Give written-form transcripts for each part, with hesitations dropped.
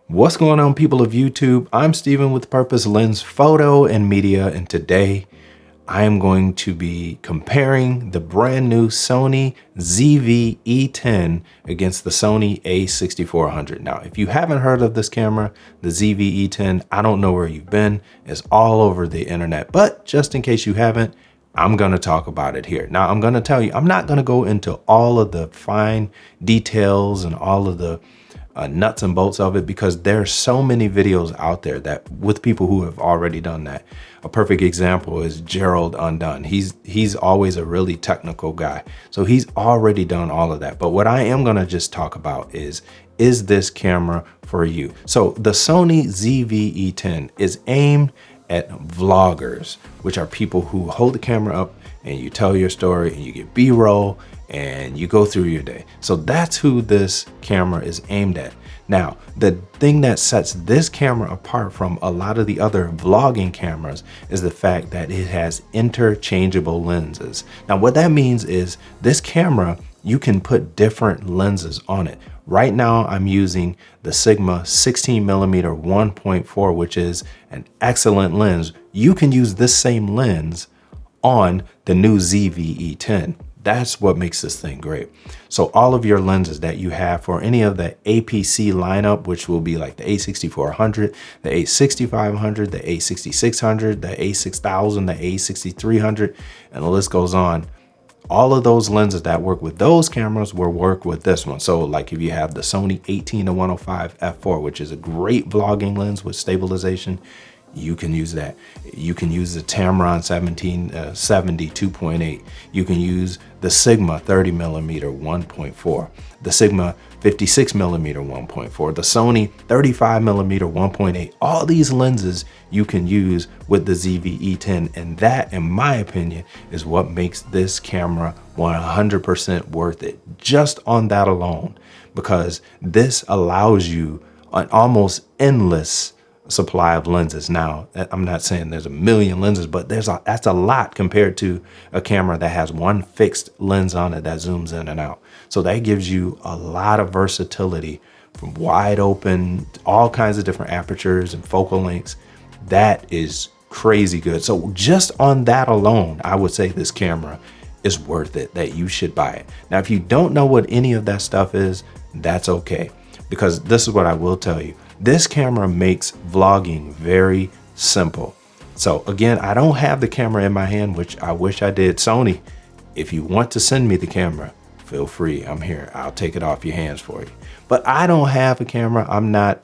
What's going on, people of YouTube? I'm Steven with Purpose Lens Photo and Media, and today I am going to be comparing the brand new Sony ZV E10 against the Sony A6400. Now, if you haven't heard of this camera, the ZV E10, I don't know where you've been. It's all over the internet, but just in case you haven't, I'm going to talk about it here. Now, I'm going to tell you, I'm not going to go into all of the fine details and all of the nuts and bolts of it, because there's so many videos out there that with people who have already done that. A perfect example is Gerald Undone. He's always a really technical guy, so he's already done all of that. But what I am going to just talk about is this camera for you? So the Sony ZV E10 is aimed at vloggers, which are people who hold the camera up and you tell your story and you get B-roll and you go through your day. So that's who this camera is aimed at. Now, the thing that sets this camera apart from a lot of the other vlogging cameras is the fact that it has interchangeable lenses. Now, what that means is this camera, you can put different lenses on it. Right now, I'm using the Sigma 16mm 1.4, which is an excellent lens. You can use this same lens on the new ZV E10. That's what makes this thing great. So all of your lenses that you have for any of the APC lineup, which will be like the A6400, the A6500, the A6600, the A6000, the A6300, and the list goes on. All of those lenses that work with those cameras will work with this one. So like if you have the Sony 18-105 f4, which is a great vlogging lens with stabilization, you can use that. You can use the Tamron 1770 2.8. You can use the Sigma 30mm 1.4, the Sigma 56mm 1.4, the Sony 35mm 1.8. All these lenses you can use with the ZV E10, and that, in my opinion, is what makes this camera 100% worth it, just on that alone, because this allows you an almost endless supply of lenses. Now, I'm not saying there's a million lenses, but that's a lot compared to a camera that has one fixed lens on it that zooms in and out. So that gives you a lot of versatility from wide open, all kinds of different apertures and focal lengths. That is crazy good. So just on that alone, I would say this camera is worth it, that you should buy it. Now, if you don't know what any of that stuff is, that's okay, because this is what I will tell you. This camera makes vlogging very simple. So again, I don't have the camera in my hand, which I wish I did. Sony, if you want to send me the camera, feel free. I'm here. I'll take it off your hands for you. But I don't have a camera. I'm not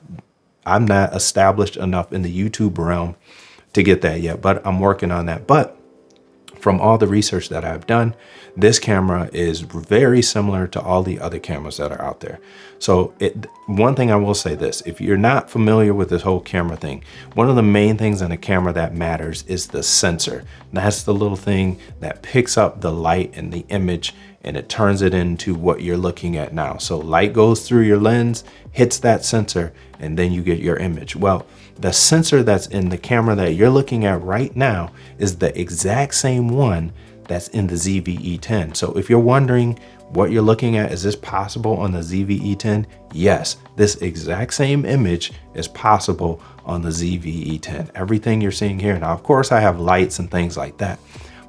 established enough in the YouTube realm to get that yet, but I'm working on that. But from all the research that I've done, this camera is very similar to all the other cameras that are out there. So one thing I will say this, if you're not familiar with this whole camera thing, one of the main things in a camera that matters is the sensor. That's the little thing that picks up the light and the image and it turns it into what you're looking at now. So light goes through your lens, hits that sensor, and then you get your image. Well, the sensor that's in the camera that you're looking at right now is the exact same one that's in the ZV E10. So if you're wondering what you're looking at, is this possible on the ZV E10? Yes, this exact same image is possible on the ZV E10. Everything you're seeing here. Now, of course, I have lights and things like that,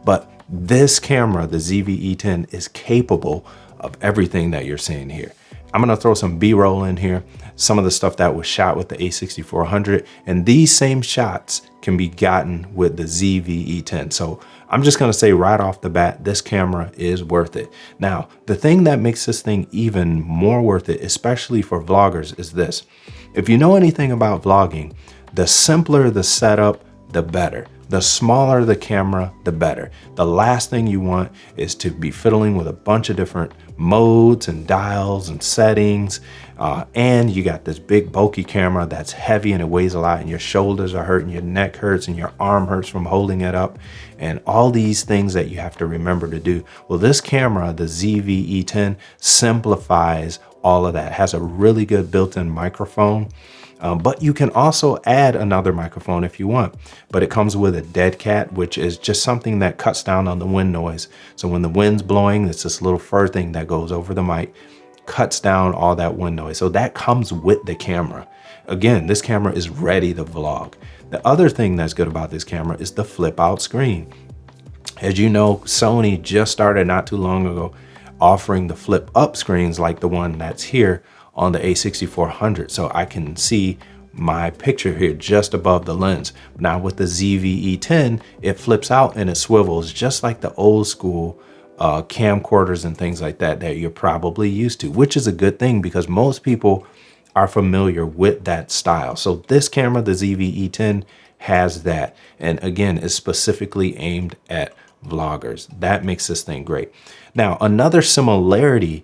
but this camera, the ZV E10, is capable of everything that you're seeing here. I'm gonna throw some B-roll in here, some of the stuff that was shot with the A6400, and these same shots can be gotten with the ZV E10. So I'm just gonna say right off the bat, this camera is worth it. Now, the thing that makes this thing even more worth it, especially for vloggers, is this. If you know anything about vlogging, the simpler the setup, the better. The smaller the camera, the better. The last thing you want is to be fiddling with a bunch of different modes and dials and settings. And you got this big bulky camera that's heavy and it weighs a lot, and your shoulders are hurting, your neck hurts, and your arm hurts from holding it up. And all these things that you have to remember to do. Well, this camera, the ZV E10, simplifies all of that. It has a really good built-in microphone. But you can also add another microphone if you want, but it comes with a dead cat, which is just something that cuts down on the wind noise. So when the wind's blowing, it's this little fur thing that goes over the mic, cuts down all that wind noise. So that comes with the camera. Again, this camera is ready to vlog. The other thing that's good about this camera is the flip out screen. As you know, Sony just started not too long ago offering the flip up screens like the one that's here on the A6400. So I can see my picture here just above the lens. Now with the ZV E10, it flips out and it swivels just like the old school camcorders and things like that that you're probably used to, which is a good thing because most people are familiar with that style. So this camera, the ZV E10, has that. And again, is specifically aimed at vloggers. That makes this thing great. Now, another similarity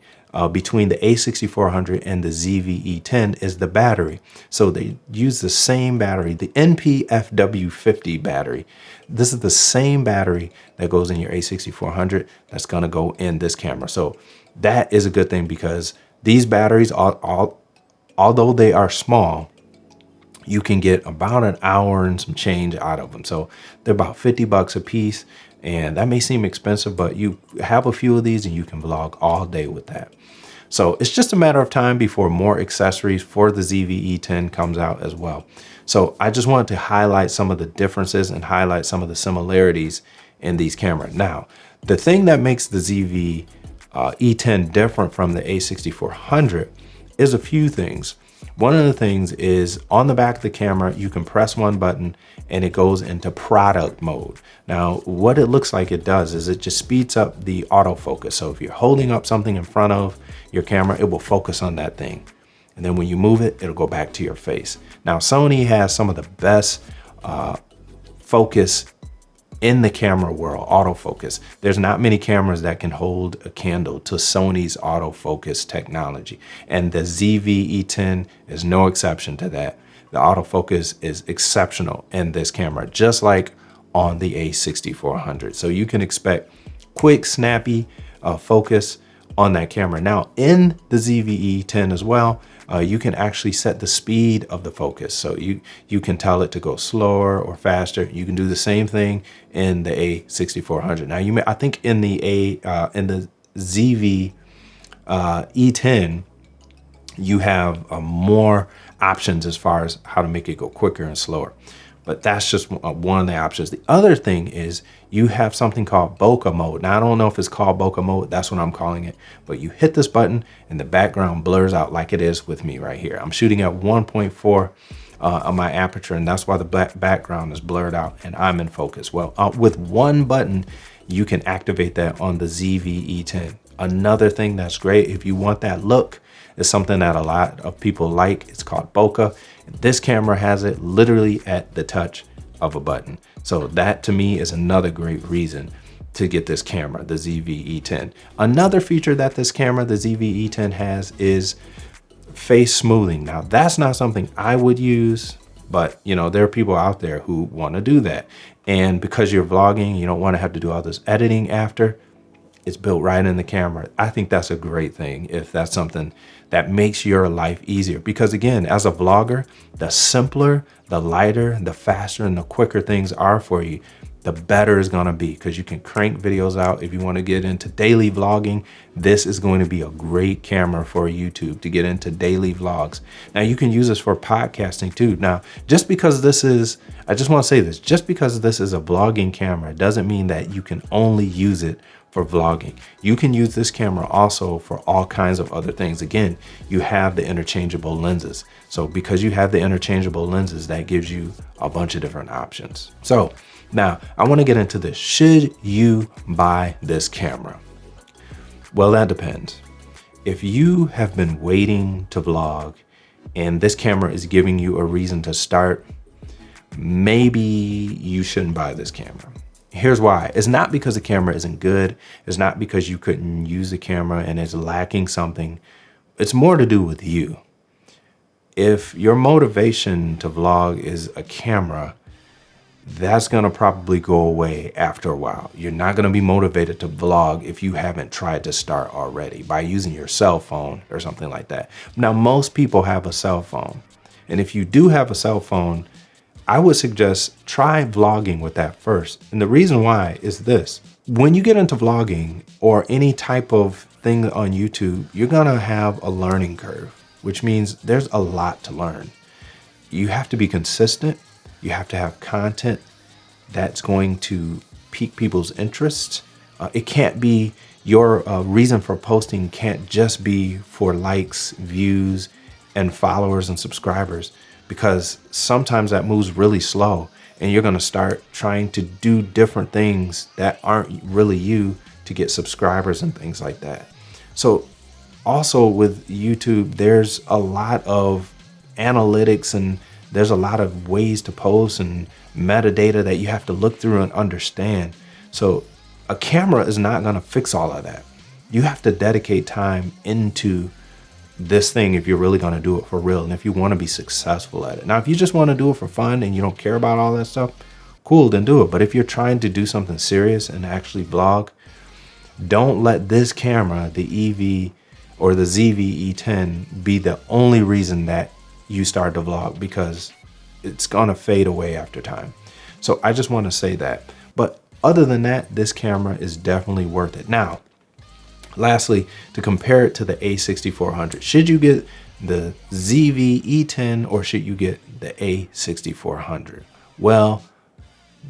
between the A6400 and the ZV E10 is the battery. So they use the same battery, the NP-FW50 battery. This is the same battery that goes in your A6400 that's gonna go in this camera. So that is a good thing because these batteries, although they are small, you can get about an hour and some change out of them. So they're about 50 bucks a piece. And that may seem expensive, but you have a few of these and you can vlog all day with that. So it's just a matter of time before more accessories for the ZV E10 comes out as well. So I just wanted to highlight some of the differences and highlight some of the similarities in these cameras. Now, the thing that makes the ZV E10 different from the A6400 is a few things. One of the things is on the back of the camera, you can press one button and it goes into product mode. Now, what it looks like it does is it just speeds up the autofocus. So if you're holding up something in front of your camera, it will focus on that thing. And then when you move it, it'll go back to your face. Now, Sony has some of the best focus in the camera world, autofocus. There's not many cameras that can hold a candle to Sony's autofocus technology. And the ZV E10 is no exception to that. The autofocus is exceptional in this camera, just like on the A6400. So you can expect quick, snappy focus on that camera. Now in the ZV E10 as well, you can actually set the speed of the focus. So you can tell it to go slower or faster. You can do the same thing in the A6400. Now I think in the ZV E10, you have more options as far as how to make it go quicker and slower. But that's just one of the options. The other thing is you have something called bokeh mode. Now, I don't know if it's called bokeh mode. That's what I'm calling it. But you hit this button and the background blurs out like it is with me right here. I'm shooting at 1.4 on my aperture, and that's why the background is blurred out and I'm in focus. Well, with one button, you can activate that on the ZV E10. Another thing that's great, if you want that look, is something that a lot of people like. It's called bokeh. This camera has it literally at the touch of a button. So that to me is another great reason to get this camera, the ZV E10. Another feature that this camera, the ZV E10 has is face smoothing. Now that's not something I would use, but you know, there are people out there who want to do that. And because you're vlogging, you don't want to have to do all this editing after. It's built right in the camera. I think that's a great thing if that's something that makes your life easier. Because again, as a vlogger, the simpler, the lighter, the faster, and the quicker things are for you, the better it's gonna be, because you can crank videos out. If you want to get into daily vlogging, this is going to be a great camera for YouTube to get into daily vlogs. Now you can use this for podcasting too. Now, just because this is, I just want to say this, just because this is a vlogging camera doesn't mean that you can only use it for vlogging. You can use this camera also for all kinds of other things. Again, you have the interchangeable lenses. So because you have the interchangeable lenses, that gives you a bunch of different options. So now I want to get into this. Should you buy this camera? Well, that depends. If you have been waiting to vlog and this camera is giving you a reason to start, maybe you shouldn't buy this camera. Here's why. It's not because the camera isn't good. It's not because you couldn't use the camera and it's lacking something. It's more to do with you. If your motivation to vlog is a camera, that's going to probably go away after a while. You're not going to be motivated to vlog if you haven't tried to start already by using your cell phone or something like that. Now, most people have a cell phone. And if you do have a cell phone, I would suggest try vlogging with that first. And the reason why is this. When you get into vlogging or any type of thing on YouTube, you're gonna have a learning curve, which means there's a lot to learn. you have to be consistent. You have to have content that's going to pique people's interest. It can't be your reason for posting can't just be for likes, views, and followers and subscribers, because sometimes that moves really slow and you're going to start trying to do different things that aren't really you to get subscribers and things like that. So also with YouTube, there's a lot of analytics and there's a lot of ways to post and metadata that you have to look through and understand. So a camera is not going to fix all of that. You have to dedicate time into this thing if you're really going to do it for real and if you want to be successful at it. Now, if you just want to do it for fun and you don't care about all that stuff, cool, then do it. But if you're trying to do something serious and actually vlog, don't let this camera, the EV or the ZV E10, be the only reason that you start to vlog, because it's going to fade away after time. So I just want to say that. But other than that, this camera is definitely worth it. Now, lastly, to compare it to the A6400, should you get the ZV E10 or should you get the A6400? Well,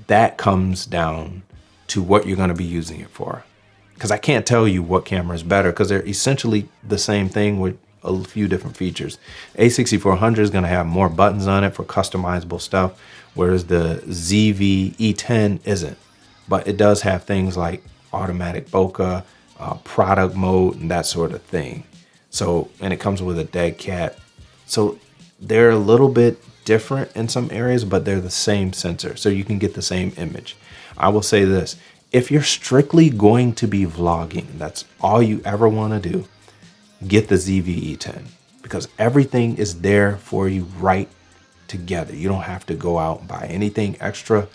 that comes down to what you're going to be using it for. Because I can't tell you what camera is better, because they're essentially the same thing with a few different features. A6400 is going to have more buttons on it for customizable stuff, whereas the ZV E10 isn't. But it does have things like automatic bokeh, product mode, and that sort of thing. So, and it comes with a dead cat. So they're a little bit different in some areas, but they're the same sensor. So you can get the same image. I will say this, if you're strictly going to be vlogging, that's all you ever want to do, get the ZV E10, because everything is there for you right together. You don't have to go out and buy anything extra.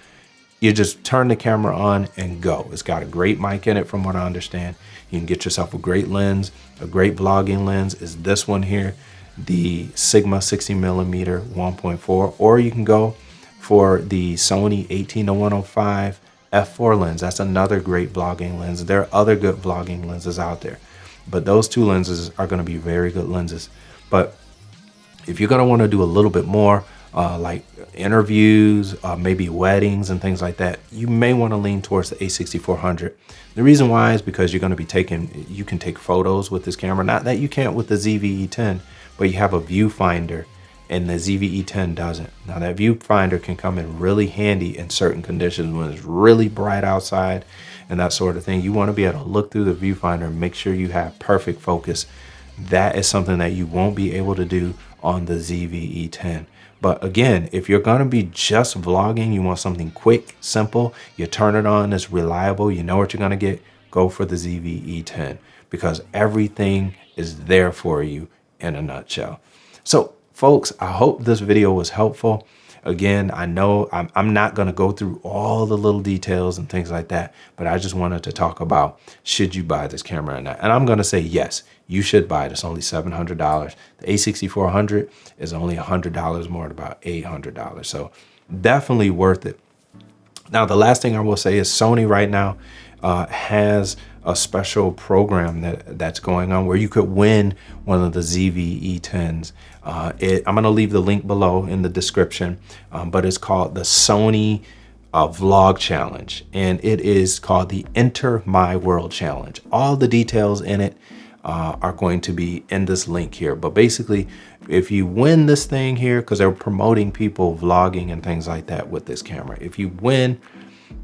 You just turn the camera on and go. It's got a great mic in it from what I understand. You can get yourself a great lens. A great vlogging lens is this one here, the Sigma 60mm 1.4, or you can go for the Sony 18-105 f4 lens. That's another great vlogging lens. There are other good vlogging lenses out there, but those two lenses are going to be very good lenses. But if you're going to want to do a little bit more, like interviews, maybe weddings and things like that, you may want to lean towards the A6400. The reason why is because you're going to be you can take photos with this camera. Not that you can't with the ZV E10, but you have a viewfinder and the ZV E10 doesn't. Now that viewfinder can come in really handy in certain conditions when it's really bright outside and that sort of thing. You want to be able to look through the viewfinder and make sure you have perfect focus. That is something that you won't be able to do on the ZV E10. But again, if you're going to be just vlogging, you want something quick, simple, you turn it on, it's reliable, you know what you're going to get, go for the ZV E10, because everything is there for you in a nutshell. So folks, I hope this video was helpful. Again, I know I'm not going to go through all the little details and things like that, but I just wanted to talk about, should you buy this camera or not? And I'm going to say, yes, you should buy it. It's only $700. The A6400 is only $100 more, at about $800. So definitely worth it. Now, the last thing I will say is Sony right now has a special program that's going on where you could win one of the ZV E10s. I'm going to leave the link below in the description, but it's called the Sony Vlog Challenge, and it is called the Enter My World Challenge. All the details in it are going to be in this link here. But basically, if you win this thing here, because they're promoting people vlogging and things like that with this camera, if you win,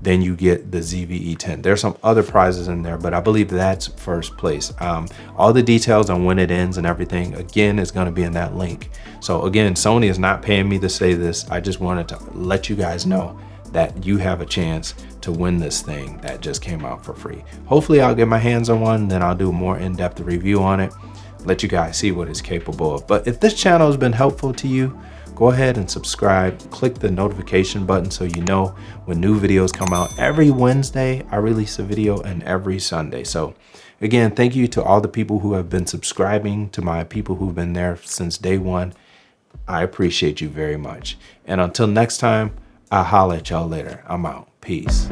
then you get the ZV E10. There's some other prizes in there, but I believe that's first place. All the details on when it ends and everything, again, is going to be in that link. So again, Sony is not paying me to say this. I just wanted to let you guys know that you have a chance to win this thing that just came out for free. Hopefully I'll get my hands on one, then I'll do a more in-depth review on it, let you guys see what it's capable of. But if this channel has been helpful to you, go ahead and subscribe, click the notification button so you know when new videos come out. Every Wednesday I release a video, and every Sunday. So again, thank you to all the people who have been subscribing, to my people who've been there since day one. I appreciate you very much. And until next time, I'll holler at y'all later. I'm out. Peace.